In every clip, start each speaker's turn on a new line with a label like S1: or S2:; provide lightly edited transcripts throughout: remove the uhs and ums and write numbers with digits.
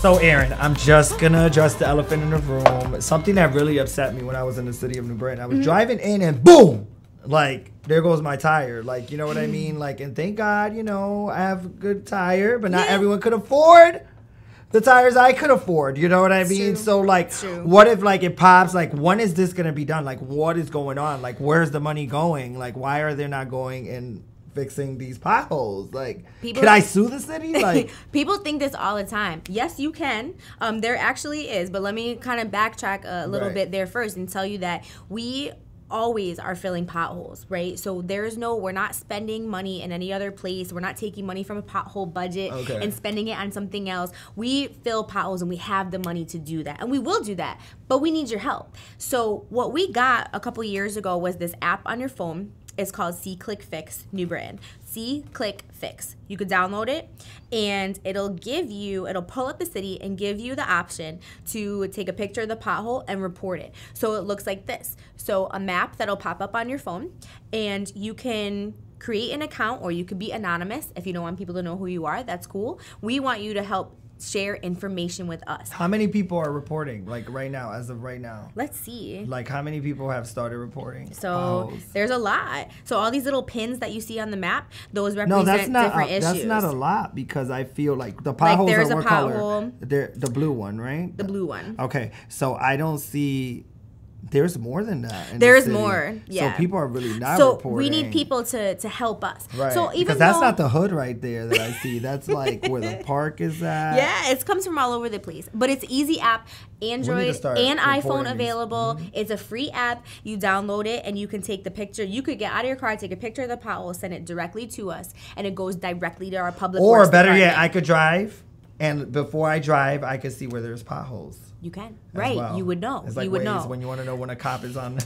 S1: So, Erin, I'm just gonna address the elephant in the room. Something that really upset me when I was in the city of New Britain. I was driving in and boom! Like, there goes my tire. Like, you know what I mean? Like, and thank God, you know, I have a good tire, but not everyone could afford the tires I could afford. You know what I mean?
S2: True.
S1: So, like, what if, like, it pops? Like, when is this gonna be done? Like, what is going on? Like, where's the money going? Like, why are they not going and fixing these potholes? Like, could I sue the city? Like,
S2: people think this all the time. Yes, you can. There actually is, but let me kind of backtrack a little bit there first and tell you that we always are filling potholes, right? So we're not spending money in any other place. We're not taking money from a pothole budget and spending it on something else. We fill potholes and we have the money to do that. And we will do that, but we need your help. So what we got a couple years ago was this app on your phone. It's called SeeClickFix, new brand. SeeClickFix. You could download it and it'll pull up the city and give you the option to take a picture of the pothole and report it. So it looks like this. So a map that'll pop up on your phone, and you can create an account, or you could be anonymous. If you don't want people to know who you are, that's cool. We want you to help share information with us.
S1: How many people are reporting, like, right now, as of right now?
S2: Let's see.
S1: Like, how many people have started reporting?
S2: So there's a lot. So all these little pins that you see on the map, those represent different issues.
S1: That's not a lot, because I feel like the potholes
S2: there's
S1: are what
S2: a
S1: color? They're the blue one, right?
S2: The blue one.
S1: Okay, so I don't see. There's more than that.
S2: There's more, yeah.
S1: So people are really not reporting.
S2: So we need people to help us.
S1: Right.
S2: So even
S1: because that's not the hood right there that I see. That's like where the park is at.
S2: Yeah, it comes from all over the place. But it's easy app, Android and iPhone available. It's a free app. You download it and you can take the picture. You could get out of your car, take a picture of the pothole, send it directly to us, and it goes directly to our public works
S1: department. Or better yet, I could drive, and before I drive, I could see where there's potholes.
S2: You can. Right. Well. You would know.
S1: It's like
S2: you would know.
S1: When you want to know when a cop is on,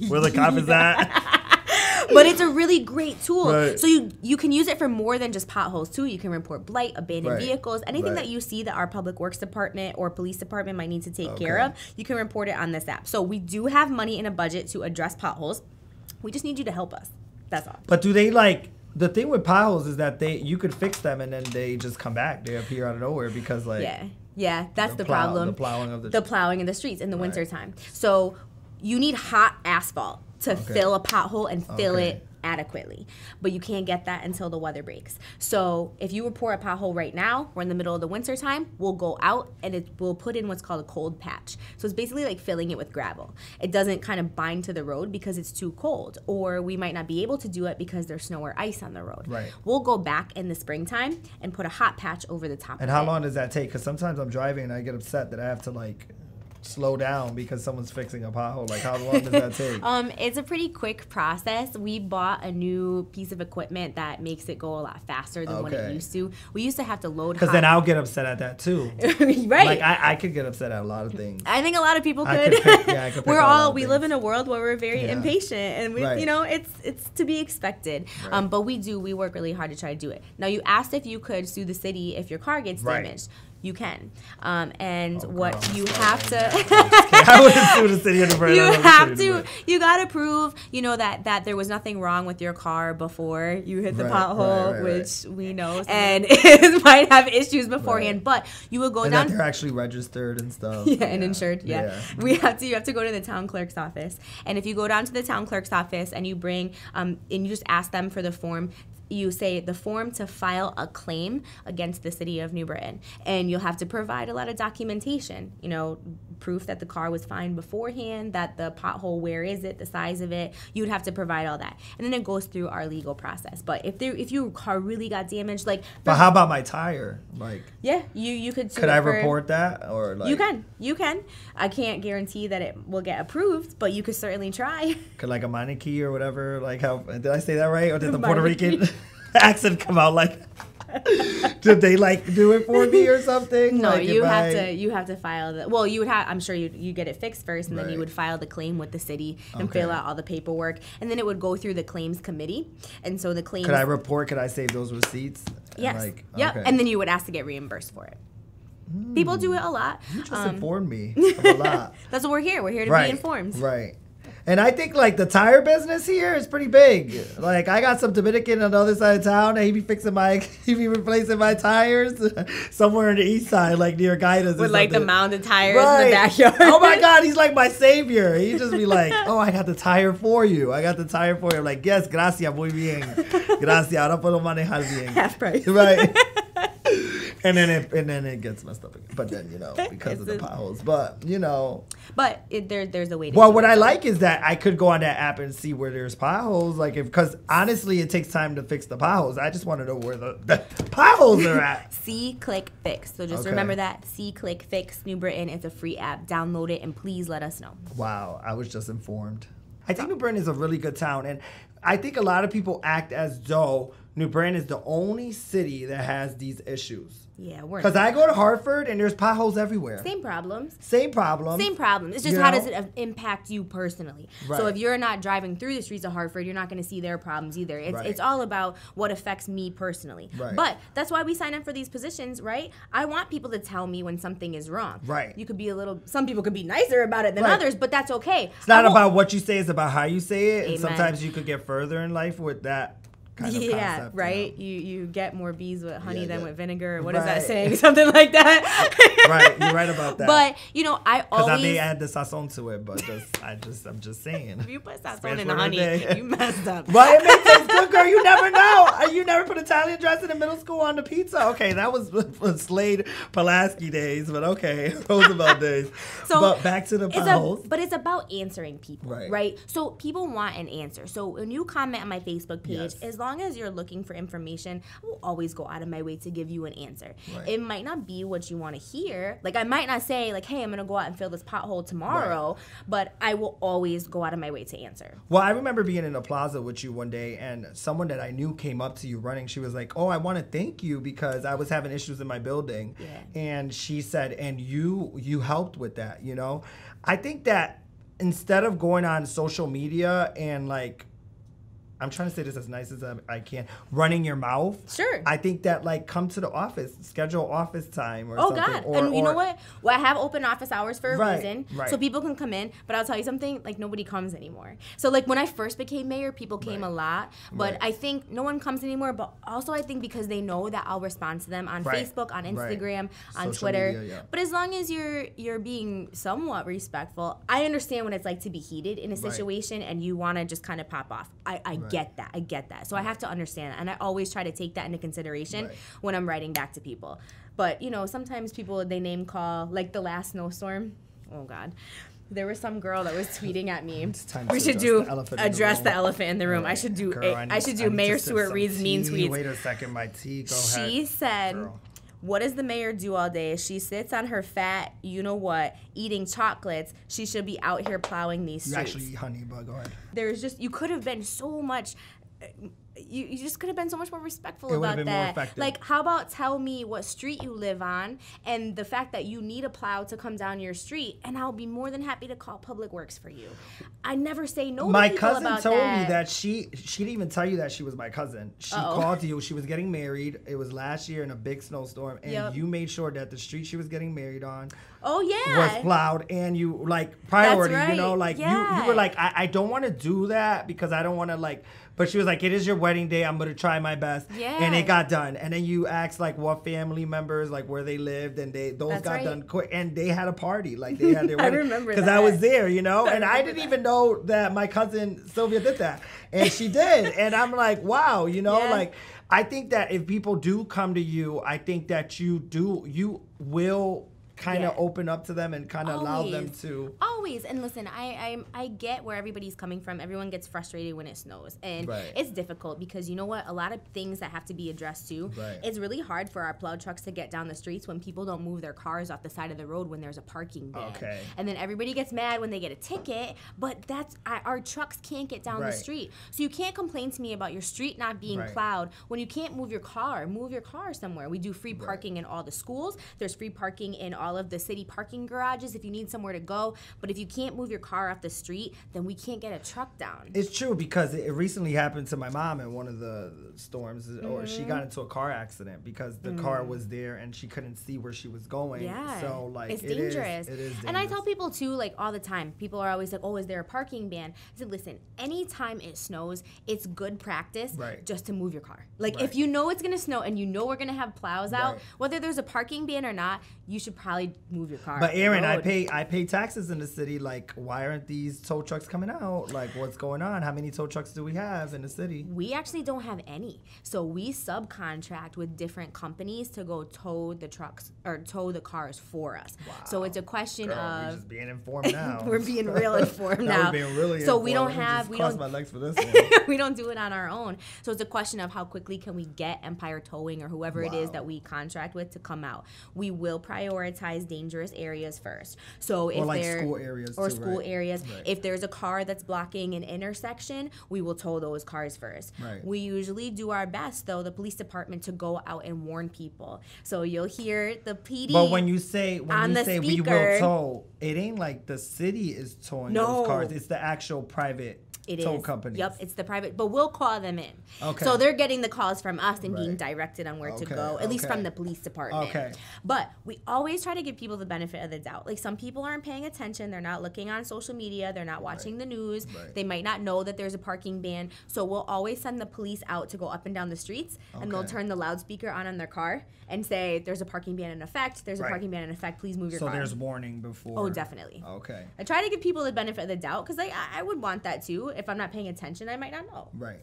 S1: where the cop is at.
S2: But it's a really great tool.
S1: Right.
S2: So you can use it for more than just potholes too. You can report blight, abandoned vehicles, anything that you see that our public works department or police department might need to take care of, you can report it on this app. So we do have money in a budget to address potholes. We just need you to help us. That's all.
S1: But do they, like, the thing with potholes is that you could fix them and then they just come back. They appear out of nowhere because, like,
S2: yeah, that's the problem.
S1: The plowing of
S2: the streets in the wintertime. So you need hot asphalt to fill a pothole and fill it adequately. But you can't get that until the weather breaks. So if you report a pothole right now, we're in the middle of the winter time, we'll go out and we'll put in what's called a cold patch. So it's basically like filling it with gravel. It doesn't kind of bind to the road because it's too cold, or we might not be able to do it because there's snow or ice on the road.
S1: Right.
S2: We'll go back in the springtime and put a hot patch over the top of it.
S1: And how long does that take? Because sometimes I'm driving and I get upset that I have to, like, slow down because someone's fixing a pothole. Like, how long does that take?
S2: It's a pretty quick process. We bought a new piece of equipment that makes it go a lot faster than what it used to. We used to have to load.
S1: Because then I'll get upset at that too.
S2: Right.
S1: Like, I could get upset at a lot of things.
S2: I think a lot of people could.
S1: I could
S2: we live in a world where we're very impatient, and we, you know, it's to be expected. Right. But we work really hard to try to do it. Now, you asked if you could sue the city if your car gets damaged. You can, and you have to.
S1: I wouldn't sue the city of New Britain.
S2: You got to prove, you know, that there was nothing wrong with your car before you hit the pothole, which we know, and it might have issues beforehand. But you will go down.
S1: That they're actually registered and stuff.
S2: And insured. You have to go to the town clerk's office, and if you go down to the town clerk's office and you bring and you just ask them for the form. You say the form to file a claim against the city of New Britain, and you'll have to provide a lot of documentation, you know, proof that the car was fine beforehand, that the pothole, where is it, the size of it, you would have to provide all that, and then it goes through our legal process. But if your car really got damaged, like,
S1: but how about my tire? Like,
S2: you could
S1: I report that, or like,
S2: you can. I can't guarantee that it will get approved, but you could certainly try.
S1: Could, like, a manaki or whatever, like, how did I say that right, or did the Puerto Rican accent come out like? Did they, like, do it for me or something?
S2: No,
S1: like,
S2: you have to file the. Well, you would have. I'm sure you get it fixed first, and then you would file the claim with the city and fill out all the paperwork, and then it would go through the claims committee, and so the claims.
S1: Could I report? Could I save those receipts?
S2: Yes. And then you would ask to get reimbursed for it. People do it a lot.
S1: You just informed me of a lot.
S2: That's what we're here. We're here to be informed.
S1: Right. And I think like the tire business here is pretty big. Like I got some Dominican on the other side of town, and he be replacing my tires somewhere in the east side, like near Guidas.
S2: With like the mounded tires
S1: right.
S2: in the backyard.
S1: Oh my God, he's like my savior. He just be like, oh, I got the tire for you. I got the tire for you. I'm like, yes, gracias, muy bien. Gracias, ahora puedo manejar bien.
S2: Half price.
S1: Right. And then it gets messed up again. But then, because of the potholes. But,
S2: But there's a way to
S1: well, what I like is that I could go on that app and see where there's potholes. Like, because honestly, it takes time to fix the potholes. I just want to know where the potholes are at.
S2: SeeClickFix. So just remember that. SeeClickFix, New Britain. It's a free app. Download it and please let us know.
S1: Wow. I was just informed. I think New Britain is a really good town. And I think a lot of people act as though New Britain is the only city that has these issues.
S2: Yeah, we're
S1: because I go to Hartford and there's potholes everywhere.
S2: Same problems.
S1: Same problems.
S2: Same problems. It's just how does it impact you personally? Right. So if you're not driving through the streets of Hartford, you're not going to see their problems either. It's all about what affects me personally. Right. But that's why we sign up for these positions, right? I want people to tell me when something is wrong. Right. You could be some people could be nicer about it than others, but that's okay.
S1: It's not about what you say, it's about how you say it. Amen. And sometimes you could get further in life with that. Kind of concept,
S2: right. You get more bees with honey than with vinegar. What is that saying? Something like that.
S1: Right, you're right about that.
S2: But I always
S1: because I may add the sazon to it, but I'm just saying.
S2: If you put sazon in the honey, you messed up.
S1: Right, it may taste good, girl. You never know. You never put Italian dressing in middle school on the pizza. Okay, that was Slade Pulaski days, but okay, Roosevelt days. But back to the potholes.
S2: But it's about answering people, right? So people want an answer. So when you comment on my Facebook page, as long as you're looking for information, I will always go out of my way to give you an answer. Right. It might not be what you want to hear. Like I might not say like, hey, I'm going to go out and fill this pothole tomorrow, but I will always go out of my way to answer.
S1: Well, I remember being in a plaza with you one day and someone that I knew came up to you running. She was like, oh, I want to thank you because I was having issues in my building. Yeah. And she said, and you helped with that, I think that instead of going on social media and like, I'm trying to say this as nice as I can. Running your mouth.
S2: Sure.
S1: I think that come to the office, schedule office time or something.
S2: Oh God! And you know what? Well, I have open office hours for a reason, so people can come in. But I'll tell you something. Like nobody comes anymore. So like when I first became mayor, people came a lot. But I think no one comes anymore. But also I think because they know that I'll respond to them on Facebook, on Instagram, on social Twitter. Media, But as long as you're being somewhat respectful, I understand what it's like to be heated in a situation and you want to just kind of pop off. I get that. So I have to understand that. And I always try to take that into consideration when I'm writing back to people. But, sometimes people, they name call, like the last snowstorm. Oh, God. There was some girl that was tweeting at me. We should address the elephant in the room. I should do Mayor Stewart reads mean tweets.
S1: Wait a second, my tea. Go ahead.
S2: She said, what does the mayor do all day? She sits on her fat, eating chocolates. She should be out here plowing these streets.
S1: You actually eat honey, but go ahead.
S2: You could have been so much... You just could have been so much more respectful about that. More effective. Like, how about tell me what street you live on and the fact that you need a plow to come down your street, and I'll be more than happy to call Public Works for you. I never say no to people about that.
S1: My cousin told me that she didn't even tell you that she was my cousin. She called you. She was getting married. It was last year in a big snowstorm, and you made sure that the street she was getting married on was plowed, and you priority.
S2: That's right.
S1: You were like, I don't want to do that because I don't want to But she was like, it is your wedding day. I'm going to try my best. Yeah. And it got done. And then you asked, what family members, where they lived. And those got done quick. And they had a party. They had their wedding.
S2: I remember that.
S1: Because I was there, And I didn't even know that my cousin Sylvia did that. And she did. And I'm like, wow, I think that if people do come to you, I think that you will kind of open up to them and kind of allow them to
S2: always. And listen, I get where everybody's coming from. Everyone gets frustrated when it snows, and it's difficult because you know what, a lot of things that have to be addressed too. It's really hard for our plow trucks to get down the streets when people don't move their cars off the side of the road when there's a parking ban. And then everybody gets mad when they get a ticket, but our trucks can't get down the street. So you can't complain to me about your street not being plowed when you can't move your car somewhere. We do free parking in all the schools. There's free parking in all all of the city parking garages if you need somewhere to go. But if you can't move your car off the street, then we can't get a truck down.
S1: It's true, because it recently happened to my mom in one of the storms, or she got into a car accident because the car was there and she couldn't see where she was going.
S2: Yeah.
S1: So, like,
S2: it's dangerous.
S1: It is dangerous.
S2: And I tell people, too, like, all the time, people are always like, oh, is there a parking ban? I said, listen, anytime it snows, it's good practice just to move your car. Like, if you know it's going to snow and you know we're going to have plows out, whether there's a parking ban or not, you should probably move your car.
S1: But Erin, I pay taxes in the city. Like, why aren't these tow trucks coming out? Like, what's going on? How many tow trucks do we have in the city?
S2: We actually don't have any. So we subcontract with different companies to go tow the trucks or tow the cars for us. Wow. So it's a question of...
S1: We're just being informed now.
S2: We're being real informed now.
S1: We're being really
S2: so
S1: informed.
S2: we don't have...
S1: Cross my legs for this one.
S2: We don't do it on our own. So it's a question of how quickly can we get Empire Towing or whoever it is that we contract with to come out. We will prioritize dangerous areas first. So if
S1: school areas
S2: or
S1: too,
S2: school
S1: right?
S2: areas. Right. If there's a car that's blocking an intersection, we will tow those cars first.
S1: Right.
S2: We usually do our best, though, the police department, to go out and warn people. So you'll hear the PD.
S1: But when you say we will tow, it ain't like the city is towing those cars. It's the actual private tow companies.
S2: Yep, it's the private, but we'll call them in.
S1: Okay.
S2: So they're getting the calls from us and being directed on where to go, at least from the police department.
S1: Okay.
S2: But we always try to give people the benefit of the doubt. Like, some people aren't paying attention. They're not looking on social media. They're not watching the news. They might not know that there's a parking ban. So we'll always send the police out to go up and down the streets, and they'll turn the loudspeaker on their car and say, there's a parking ban in effect. There's a parking ban in effect. Please move your car.
S1: So there's warning before.
S2: Oh, definitely.
S1: Okay.
S2: I try to give people the benefit of the doubt because I would want that too. If I'm not paying attention, I might not know.
S1: Right.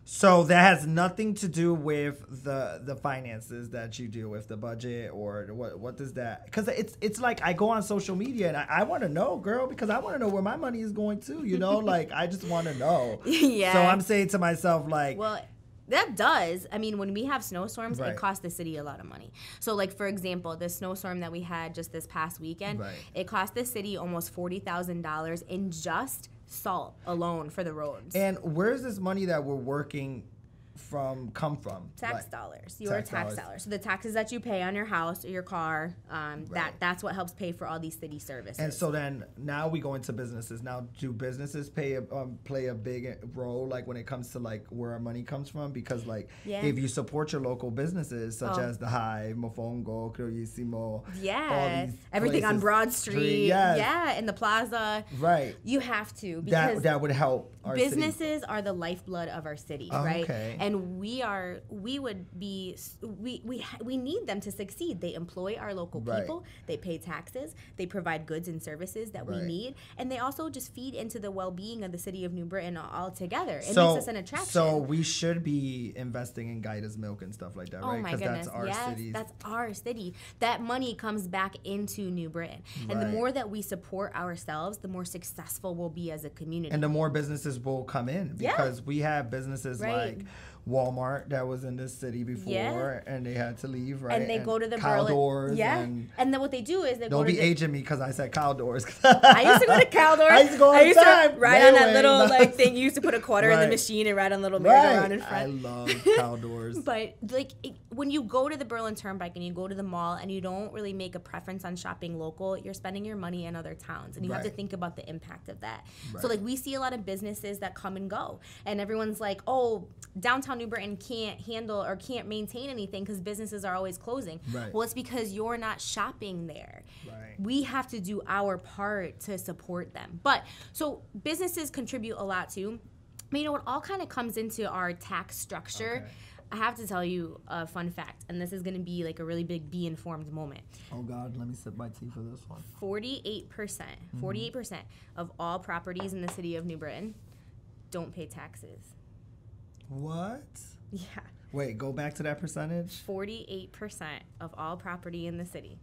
S1: So that has nothing to do with the finances that you do with the budget, or what does that? Because it's like I go on social media and I want to know, girl, because I want to know where my money is going to. You know, like I just want to know.
S2: Yeah.
S1: So I'm saying to myself, like,
S2: well, that does. I mean, when we have snowstorms, it costs the city a lot of money. So, like, for example, the snowstorm that we had just this past weekend, it cost the city almost $40,000 in just salt alone for the roads.
S1: And where's this money that we're working come from?
S2: Tax dollars. Your tax dollars. So the taxes that you pay on your house or your car, that's what helps pay for all these city services.
S1: And so then now we go into businesses. Now, do businesses play a big role, like when it comes to like where our money comes from? Because like if you support your local businesses such as the Hive, Mofongo, Criollissimo,
S2: everything on Broad Street, in the plaza, you have to, because
S1: that would help our
S2: businesses
S1: city.
S2: Are the lifeblood of our city, right? And we need them to succeed. They employ our local people. They pay taxes. They provide goods and services that we need, and they also just feed into the well-being of the city of New Britain altogether. It makes us an attraction.
S1: So we should be investing in Gaida's milk and stuff like that, right?
S2: Oh my goodness! That's our city. That money comes back into New Britain, and the more that we support ourselves, the more successful we'll be as a community,
S1: and the more businesses will come in, because we have businesses like Walmart that was in this city before, and they had to leave, right?
S2: And they go to the
S1: Caldors,
S2: and then what they do is they
S1: don't
S2: go to
S1: be aging me because I said Caldors.
S2: I used to go to Caldors.
S1: I used to go all the time.
S2: Ride on that little like thing. You used to put a quarter in the machine and ride on a little merry-go-round in front.
S1: I love Caldors.
S2: But like when you go to the Berlin Turnpike and you go to the mall and you don't really make a preference on shopping local, you're spending your money in other towns, and you have to think about the impact of that. So like we see a lot of businesses that come and go, and everyone's like, oh, downtown New Britain can't handle or can't maintain anything because businesses are always closing. Well, it's because you're not shopping there. We have to do our part to support them. But so businesses contribute a lot too. But you know, it all kind of comes into our tax structure. I have to tell you a fun fact, and this is going to be like a really big be informed moment.
S1: Oh God, let me sip my tea for this one.
S2: 48% of all properties in the city of New Britain don't pay taxes.
S1: What?
S2: Yeah.
S1: Wait, go back to that percentage.
S2: 48% of all property in the city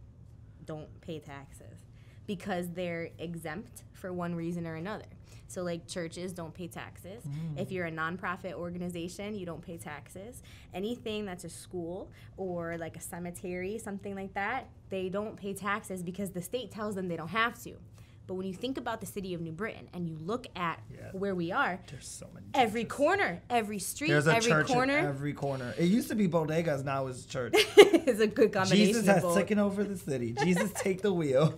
S2: don't pay taxes because they're exempt for one reason or another. So like churches don't pay taxes. If you're a nonprofit organization, you don't pay taxes. Anything that's a school or like a cemetery, something like that, they don't pay taxes because the state tells them they don't have to. But when you think about the city of New Britain and you look at
S1: Yeah.
S2: where we are,
S1: There's so many
S2: every
S1: churches.
S2: corner, every street,
S1: There's a
S2: every
S1: church
S2: corner
S1: in every corner. It used to be bodegas, now it's church.
S2: is a good combination.
S1: Jesus
S2: of
S1: has
S2: both.
S1: taken over the city. Jesus, take the wheel.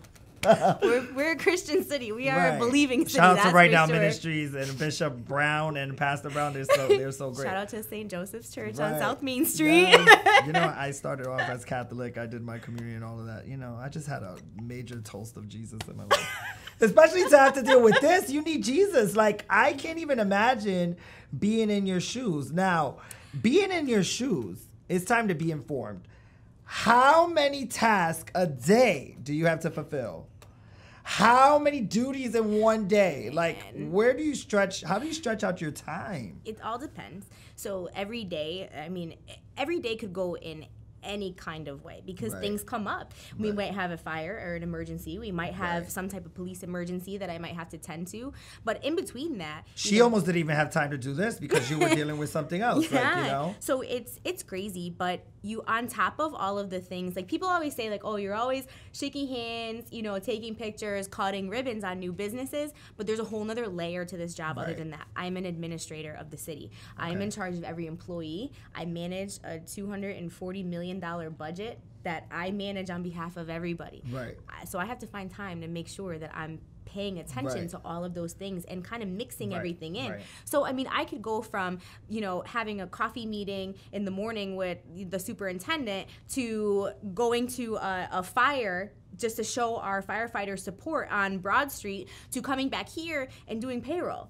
S2: We're a Christian city. We are a
S1: Right.
S2: believing city.
S1: Shout out
S2: that's
S1: to Right
S2: for
S1: Now
S2: sure.
S1: Ministries and Bishop Brown and Pastor Brown. They're so great.
S2: Shout out to St. Joseph's Church
S1: Right.
S2: on South Main Street.
S1: Yes. You know, I started off as Catholic. I did my communion and all of that. You know, I just had a major toast of Jesus in my life. Especially to have to deal with this, you need Jesus. Like, I can't even imagine being in your shoes. Now, being in your shoes, it's time to be informed. How many tasks a day do you have to fulfill? How many duties in one day? Like, where do you stretch? How do you stretch out your time?
S2: It all depends. So every day, I mean, every day could go in any kind of way because
S1: Right.
S2: things come up. We might have a fire or an emergency. We might have some type of police emergency that I might have to tend to. But in between that,
S1: She almost didn't even have time to do this because you were dealing with something else.
S2: yeah.
S1: Like, you know?
S2: So it's crazy, but you on top of all of the things, like people always say like, oh, you're always shaking hands, you know, taking pictures, cutting ribbons on new businesses, but there's a whole nother layer to this job other
S1: Right.
S2: than that. I'm an administrator of the city. I'm in charge of every employee. I manage a $240 million budget that I manage on behalf of everybody.
S1: Right.
S2: So I have to find time to make sure that I'm paying attention
S1: Right.
S2: to all of those things and kind of mixing
S1: Right,
S2: everything in.
S1: right.
S2: So, I mean, I could go from, you know, having a coffee meeting in the morning with the superintendent to going to a fire just to show our firefighter support on Broad Street to coming back here and doing payroll.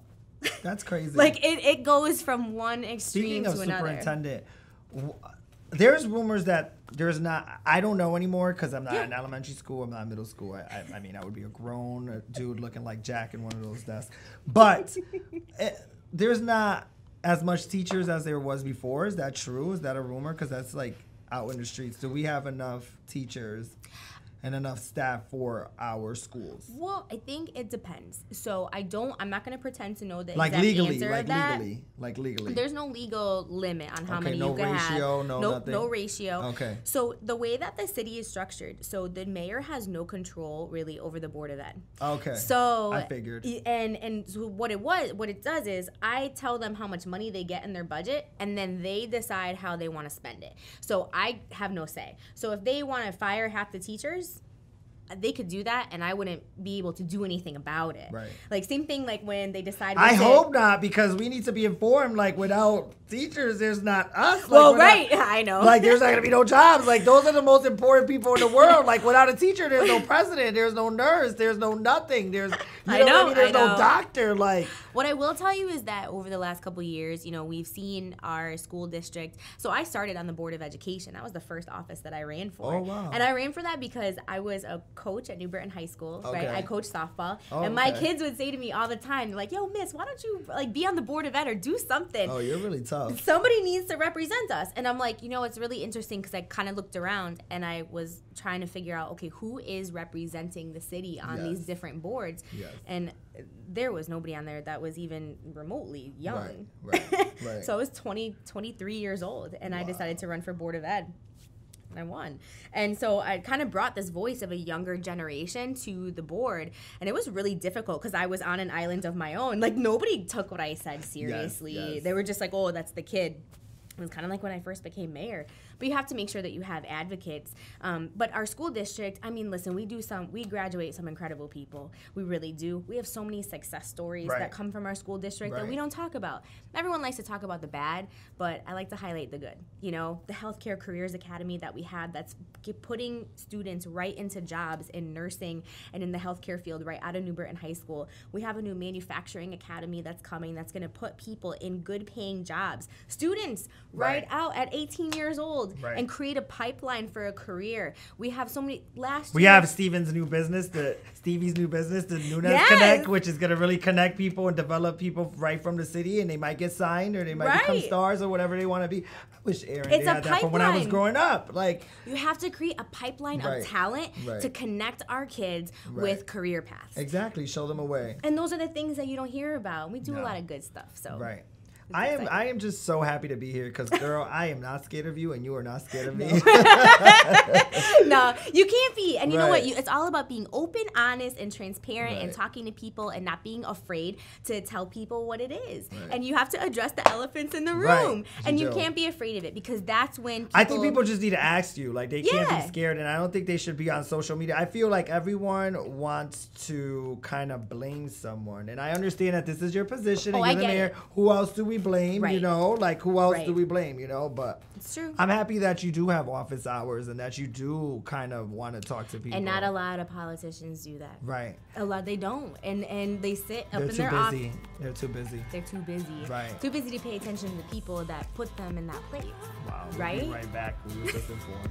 S1: That's crazy.
S2: Like, it goes from one extreme
S1: Speaking of
S2: to another.
S1: superintendent, there's rumors that there's not. I don't know anymore because I'm not in elementary school. I'm not in middle school. I mean, I would be a grown dude looking like Jack in one of those desks. But there's not as much teachers as there was before. Is that true? Is that a rumor? Because that's like out in the streets. Do we have enough teachers and enough staff for our schools?
S2: Well, I think it depends. So I'm not going to pretend to know the
S1: Like
S2: exact
S1: legally,
S2: answer
S1: like
S2: of that.
S1: legally, like legally.
S2: There's no legal limit on how
S1: Okay,
S2: many
S1: no
S2: you can
S1: ratio,
S2: have.
S1: no
S2: Nope,
S1: nothing?
S2: no ratio.
S1: Okay.
S2: So the way that the city is structured, so the mayor has no control really over the Board of Ed.
S1: Okay.
S2: So
S1: I figured.
S2: And so what it does is I tell them how much money they get in their budget, and then they decide how they want to spend it. So I have no say. So if they want to fire half the teachers, they could do that, and I wouldn't be able to do anything about it.
S1: Right.
S2: Like same thing, like when they decided.
S1: I hope not, because we need to be informed. Like, without teachers, there's not us. Like,
S2: Well,
S1: we're not-
S2: right, I know.
S1: Like, there's not gonna be no jobs. Like, those are the most important people in the world. Like, without a teacher, there's no president, there's no nurse, there's no nothing. There's
S2: I know,
S1: what I mean? There's
S2: I
S1: no
S2: know.
S1: doctor. Like,
S2: What I will tell you is that over the last couple of years, you know, we've seen our school district. So I started on the Board of Education. That was the first office that I ran for.
S1: Oh, wow.
S2: And I ran for that because I was a coach at New Britain High School, right?
S1: Okay.
S2: I coached softball.
S1: Oh,
S2: and my
S1: okay.
S2: kids would say to me all the time, like, yo, miss, why don't you like be on the Board of Ed or do something?
S1: oh, you're really tough.
S2: Somebody needs to represent us. And I'm like, you know, it's really interesting because I kind of looked around and I was trying to figure out, okay, who is representing the city on these
S1: Yes.
S2: different boards?
S1: Yes.
S2: And there was nobody on there that was even remotely young.
S1: Right, right.
S2: So I was 23 years old and I decided to run for Board of Ed. And I won. And so I kind of brought this voice of a younger generation to the board. And it was really difficult because I was on an island of my own. Like, nobody took what I said seriously.
S1: yes.
S2: They were just like, oh, that's the kid. It was kind of like when I first became mayor. But you have to make sure that you have advocates. But our school district, I mean, listen, we graduate some incredible people. We really do. We have so many success stories
S1: Right.
S2: that come from our school district that
S1: Right.
S2: we don't talk about. Everyone likes to talk about the bad, but I like to highlight the good. You know, the Healthcare Careers Academy that we had that's putting students right into jobs in nursing and in the healthcare field right out of New Britain High School. We have a new manufacturing academy that's coming that's going to put people in good paying jobs. Students right out at 18 years old
S1: Right.
S2: and create a pipeline for a career. We have so many
S1: We
S2: year-
S1: have Stevie's new business, the Newnez
S2: Yes.
S1: Connect, which is going to really connect people and develop people right from the city, and they might get signed or they might become
S2: Right.
S1: stars or whatever they want to be. I wish Erin
S2: It's
S1: they
S2: a
S1: had that from when I was
S2: pipeline.
S1: growing up. Like,
S2: You have to create a pipeline
S1: Right.
S2: of talent
S1: Right.
S2: to connect our kids
S1: Right.
S2: with career paths.
S1: exactly, show them a way.
S2: And those are the things that you don't hear about. We do a
S1: No.
S2: lot of good stuff. So
S1: Right. I am just so happy to be here because, girl, I am not scared of you and you are not scared of me.
S2: No, you can't be. And you know what? It's all about being open, honest, and transparent and talking to people and not being afraid to tell people what it is. And you have to address the elephants in the room. And you can't be afraid of it because that's when people...
S1: I think people just need to ask you. Like, they can't be scared. And I don't think they should be on social media. I feel like everyone wants to kind of blame someone. And I understand that this is your position and you're the mayor. Who else do we blame? You know, like, who else do we blame? You know, but
S2: it's true.
S1: I'm happy that you do have office hours and that you do kind of want to talk to people.
S2: And not a lot of politicians do that.
S1: Right.
S2: A lot they don't. And they sit up in their
S1: office. They're too busy.
S2: They're too busy.
S1: Right.
S2: Too busy to pay attention to the people that put them in that place.
S1: Wow.
S2: Right?
S1: We'll be right back. We were just informed.